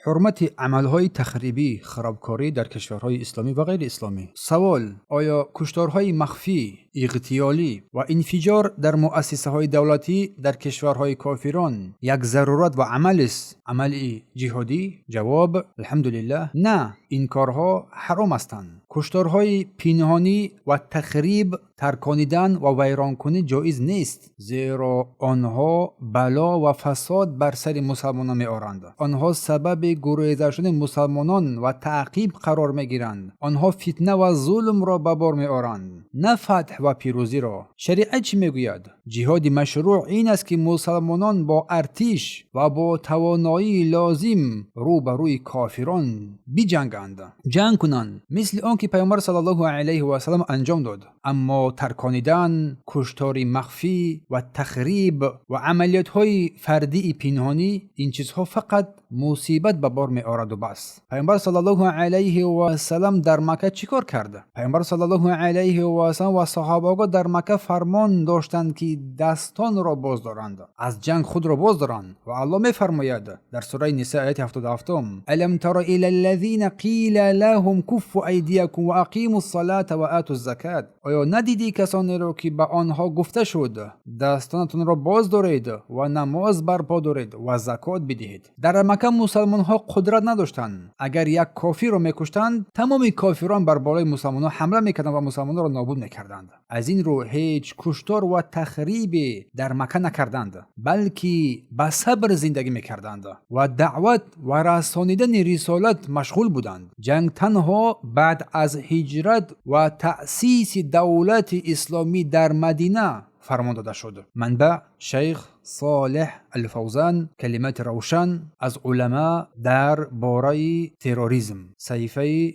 حرمت عملهای تخریبی خرابکاری در کشورهای اسلامی و غیر اسلامی. سوال: آیا کشتارهای مخفی، اغتیالی و انفجار در مؤسسه های دولتی در کشورهای کافران یک ضرورت و عمل است، عمل جهادی؟ جواب: الحمدلله نه، این کارها حرام هستند. کشتارهای پنهانی و تخریب، ترکاندن و ویران کنی جایز نیست، زیرا آنها بلا و فساد بر سر مسلمانان می آورند. آنها سبب گریزه شدن مسلمانان و تعقیب قرار می گیرند. آنها فتنه و ظلم را به بار می آورند، نه فتح و پیروزی را. شریعت چی می گوید؟ جهاد مشروع این است که مسلمانان با ارتش و با توانایی لازم رو به روی کافران بجنگند، جنگ کنند، مثل آن که پیامبر صلی الله علیه و سلم انجام داد. اما ترکاندن، کشتار مخفی و تخریب و عملیات های فردی پنهانی، این چیزها فقط مصیبت به بار می آورد و بس. پیامبر صلی الله علیه و سلم در مکه چیکار کرد؟ پیامبر صلی الله علیه و سلم و صحابه در مکه فرمان داشتند که دستان را باز دارند، از جنگ خود را باز دارند. و الله می فرماید در سوره نساء آیه 77: الم تر الی الذین قیل لهم کفوا ایدیکم و اقیموا الصلاة و آتوا الزکات. آیا ندیدی کسانی را که به آنها گفته شد دستانتون را باز دارید و نماز برپا دارید و زکات بدهید؟ در مکه مسلمان ها قدرت نداشتند. اگر یک کافر را میکشتند، تمام کافران بر بالای مسلمان ها حمله میکردند و مسلمان را نابود میکردند. از این رو هیچ کشتار و تخریب در مکه نکردند، بلکه به صبر زندگی میکردند و دعوت و رسانیدن رسالت مشغول بودند. جنگ تنها بعد از هجرت و تأسیس دولت اسلامی در مدینه فرمان داده شد. منبع: شیخ صالح الفوزان، کلمات روشن از علما در باره تروریسم، صحیفه 113-114.